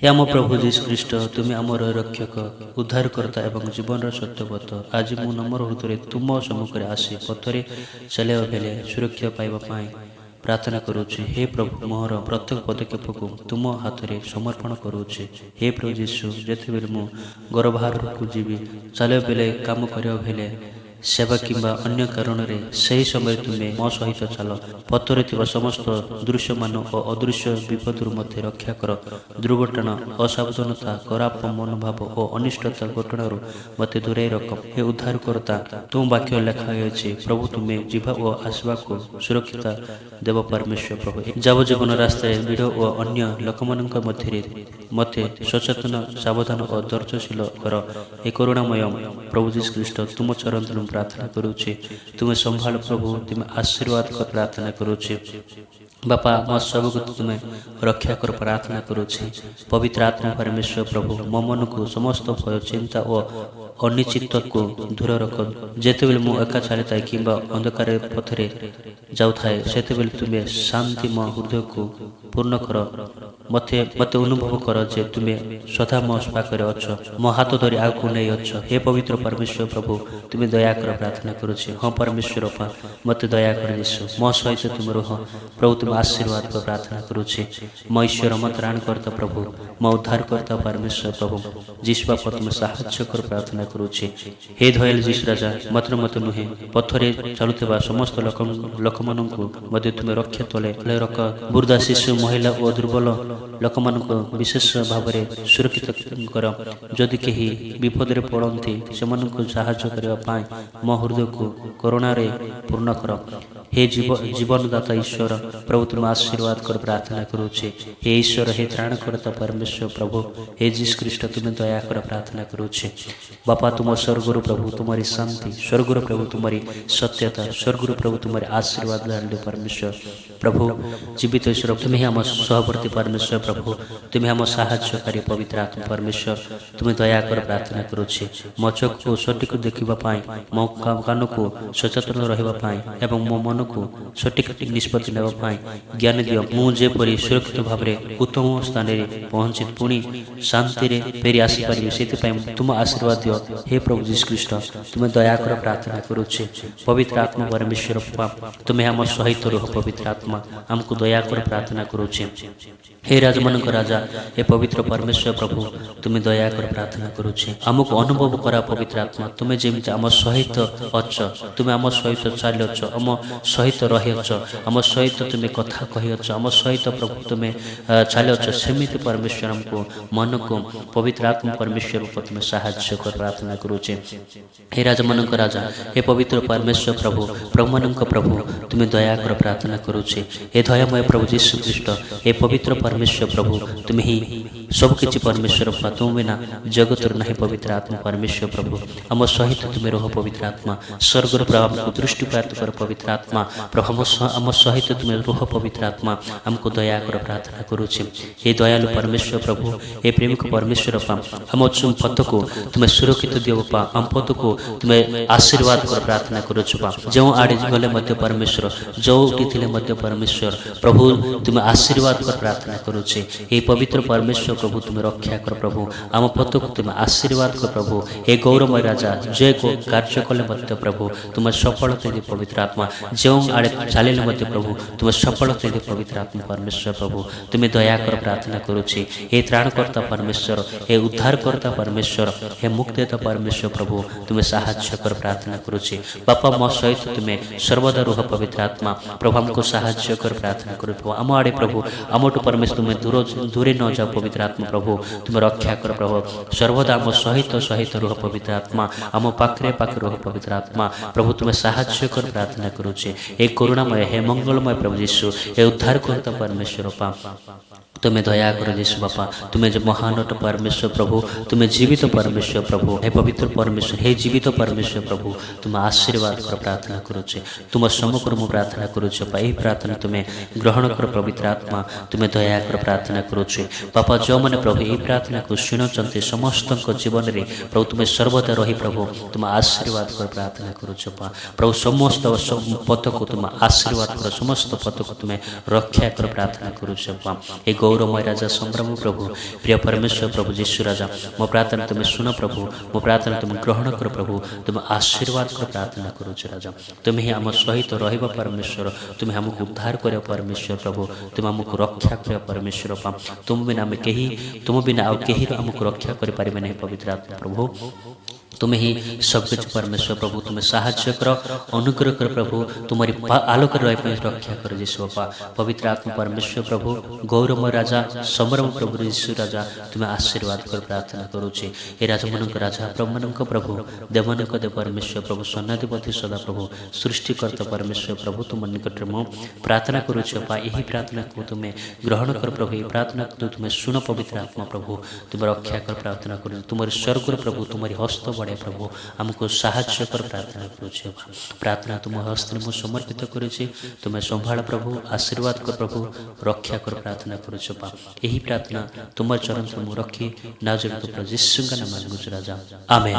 हे आम प्रभु जीशु ख्रीष्ट तुम्हें आमर रक्षक उद्धारकर्ता एवं जीवन सत्यपथ आज मु नम्र हृदय तुम सम्मुखें आसी पथरे चलवा बेले सुरक्षा पाइबापी प्रार्थना करुच्ची। हे प्रभु मोहर प्रत्येक पदक्षेप को तुम हाथ में समर्पण करुच्ची। हे प्रभु जीशु जिते बेले मु घर बाहर को जीवी चलवा बेले काम करवा बेले सेवा किंबा अन्य कारण से ही समय तुम्हें मो सहित चल पथरे समस्त दृश्यमान और अदृश्य विपद मध्य रक्षा कर दुर्घटना असावधानता खराब मनोभाव और अनिष्टता घटना मत दूरे रख। हे उद्धारकर्ता तुम वाक्य लेखाई प्रभु तुम्हें जीवा और आसवा को सुरक्षित देव परमेश्वर प्रभु जब जीवन रास्तार भिड़ और अन्य लोक मध्य मत सचेतन सावधान और धैर्यशील कर। हे करुणामय प्रभु जीशु ख्रीष्ट तुम चरण प्रार्थना करुचे तुम्हें संभाल प्रभु तुम्हें आशीर्वाद कर प्रार्थना करुचे। बापा मो सबको तुम्हें रक्षा कर प्रार्थना करुचे। पवित्र आत्मा परमेश्वर प्रभु मो मन को समस्त भय चिंता और अनिश्चित को दूर रख। जिते बेले मु एका चली था कि अंधकार पथरे जाऊ थाए से तुम्हें शांति मो हृदय को पूर्ण कर मत अनुभव कर जे तुम्हें सदा मो पाखे अच्छ मो हाथ धरी आगे नहीं अच्छ। हे पवित्र परमेश्वर प्रभु तुम्हें दया कर प्रार्थना करुचे। हाँ परमेश्वर अपा मत दया कर दिशु मो सहित तुम रुह प्रभु तुम आशीर्वाद कर प्रार्थना करुचे। मो ईश्वर मत त्राणकर्ता प्रभु मो उद्धारकर्ता परमेश्वर प्रभु जीशु बापा तुम साहाय्य कर प्रार्थना करुचे। हे दयालु जीशु राजा मत नुहे पथरे चलुवा समस्त लोक मध्य तुम्हें रक्षा तले रख। वृद्धा शिशु महिला और दुर्बल लोक विशेष भाव में सुरक्षित कर। जदि कहीं विपद में पड़ती से साहाय्य करने मो हृदय को करुणा पूर्ण कर। हे जीवनदाता ईश्वर प्रभु तुम आशीर्वाद कर प्रार्थना करुचे। हे ईश्वर हे त्राणकर्ता परमेश्वर प्रभु हे जीशु ख्रीष्ट तुम्हें दया कर प्रार्थना करुचे। बापा तुम स्वर्गुरु प्रभु तुम्हारी शांति स्वर्गुरु प्रभु तुम्हारी सत्यता स्वर्गुरु प्रभु तुम्हारे आशीर्वाद लाल परमेश्वर प्रभु जीवित ईश्वर तुम्हें आम सहवर्ती परमेश्वर प्रभु तुम्हें आम साहाय्यकारी पवित्र आत्मा परमेश्वर तुम्हें दया कर प्रार्थना करुचे। मो चोख को सटीक देखापी मो कान को सचेतन रही मो मन को सटीक निष्पत्ति नापी ज्ञान दियो। मुझेपरी सुरक्षित भाव में उत्तम स्थान में पहुंची पुणी शांति फेरी आसीपारि से तुम आशीर्वाद दियो। हे प्रभु जीशु ख्रीष्ट तुम्हें दया कर प्रार्थना करुचे। पवित्र आत्मा परमेश्वर तुम्हें आम सहित रुह पवित्र आत्मा आमको दया कर प्रार्थना करुचे। हे राजमान राजा हे पवित्र परमेश्वर प्रभु तुम्हें दया कर प्रार्थना करुचे। आमको अनुभव करा पवित्र आत्मा तुम्हें जमी आम सहित अच्छ तुम्हें आम सहित चल आम सहित रही आम सहित तुम्हें कथा कही आम सहित प्रभु तुम्हें चल सेमती परमेश्वर आमको मन को पवित्र आत्मा परमेश्वर को तुम्हें साहाय्य कर प्रार्थना करुचे। हे राजमान राजा हे पवित्र परमेश्वर प्रभु प्रभु मान प्रभु तुम्हें दया कर प्रार्थना करुचे। हे दयामय प्रभु जीशु ख्रीष्ट हे पवित्र परमेश्वर प्रभु तुम्हें ही सबकि परमेश्वर तुम बिना जगत नहीं पवित्र आत्मा परमेश्वर प्रभु आम सहित तुम्हें रह पवित्र आत्मा स्वर्गर प्रभु आमको दृष्टिपात कर पवित्र आत्मा प्रभु आम सहित तुम्हें रह पवित्र आत्मा आमको दया कर प्रार्थना करुचे। हे दयालु परमेश्वर प्रभु हे प्रेमिक परमेश्वर आम पद को तुम्हें सुरक्षित दियो पा आम पद को तुम्हें आशीर्वाद कर प्रार्थना करुचु जो आड़े गले मध्य परमेश्वर जो थे परमेश्वर प्रभु तुम्हें आशीर्वाद कर प्रार्थना करुचे। हे पवित्र परमेश्वर प्रभु तुम्हें रक्षा कर प्रभु आम पद को तुम्हें आशीर्वाद कर प्रभु। हे गौरवमय राजा जय को कार्य कले मध्य प्रभु तुम्हें सफलता दे पवित्र आत्मा जो आड़े चलिले मध्य प्रभु तुम्हें सफलता दे पवित्र आत्मा परमेश्वर प्रभु तुम्हें दया कर प्रार्थना करुचे। हे त्राणकर्ता परमेश्वर हे उद्धारकर्ता परमेश्वर हे मुक्तिदाता परमेश्वर प्रभु तुम्हें साहाय्य कर प्रार्थना करुचे। बापा मो सहित तुम्हें सर्वदा रुह पवित्र आत्मा प्रभु हमको साहाय्य कर प्रार्थना करो। आम आड़े प्रभु आमठू परमेश्वर तुम्हें दूरे न जाओ पवित्र आत्मा प्रभु तुम्हें रक्षा कर प्रभु सर्वदा आम सहित रुह पवित्र आत्मा आम पाखे रुह पवित्र आत्मा प्रभु तुम्हें साहाय्य कर प्रार्थना करुचे। हे करुणामय हे मंगलमय प्रभु जीशु हे उद्धारकर्ता परमेश्वर तुम्हें दया करो यीशु बापा तुम्हें जो महानट परमेश्वर प्रभु तुम्हें जीवित परमेश्वर प्रभु हे पवित्र परमेश्वर हे जीवित परमेश्वर प्रभु तुम्हें आशीर्वाद कर प्रार्थना करुचे। तुम सम्मुख मु प्रार्थना करुचे यही प्रार्थना तुम्हें ग्रहण कर पवित्र आत्मा तुम्हें दया कर प्रार्थना करुचे। बापा जो मैंने प्रभु यही प्रार्थना को शुणुंट समस्त जीवन में प्रभु तुम्हें सर्वदा रही प्रभु तुम्हें आशीर्वाद कर प्रार्थना करुचे प्रभु समस्त पद को तुम्हें आशीर्वाद कर समस्त पद को तुम्हें रक्षा कर प्रार्थना करुचे। गौरवमय राजा संभ्रम प्रभु प्रिय परमेश्वर प्रभु यीशु राजा मो प्रार्थना तुम्हें शुण प्रभु मो प्रार्थना तुम ग्रहण कर प्रभु तुम आशीर्वाद कर प्रार्थना करुच राजा तुम्हें ही आम सहित रहिबा परमेश्वर तुम्हें हमको उद्धार कर परमेश्वर प्रभु तुम हमको रक्षा कर परमेश्वर तुम बिना आम कहीं तुम बिना आउ कहीं हमको रक्षा कर पारे नहीं पवित्र आत्मा प्रभु तुम्हें ही सब कुछ परमेश्वर प्रभु तुम्हें साहाଯ୍य कर अनुग्रह कर प्रभु तुम्हारी आलोक रक्षा कर यीशु बापा पवित्र आत्मा परमेश्वर प्रभु गौरवमय राजा समरम प्रभु यीशु राजा तुम्हें आशीर्वाद कर प्रार्थना करुचे ए राजा मन राजा प्रभु प्रभु देवानक देव परमेश्वर प्रभु सन्नाधिपति सदा प्रभु सृष्टिकर्ता परमेश्वर प्रभु तुम निकट में प्रार्थना करुचे बापा यही प्रार्थना को तुम्हें ग्रहण कर प्रभु ये प्रार्थना को तुम्हें सुन पवित्र आत्मा प्रभु तुम रक्षा कर प्रार्थना कर तुम्हारी स्वर्ग प्रभु तुम्हारी हस्त बढ़े प्रभु हमको साहाଯ୍य कर प्रार्थना करुचे प्रार्थना तुम हस्त में समर्पित करुचे तुम्हें संभाल प्रभु आशीर्वाद कर प्रभु रक्षा कर प्रार्थना करुचे यही प्रार्थना तुम चरण तुम रखी नाजरेत प्रभु यीशु का नाम मांगुछु राजा आमेन।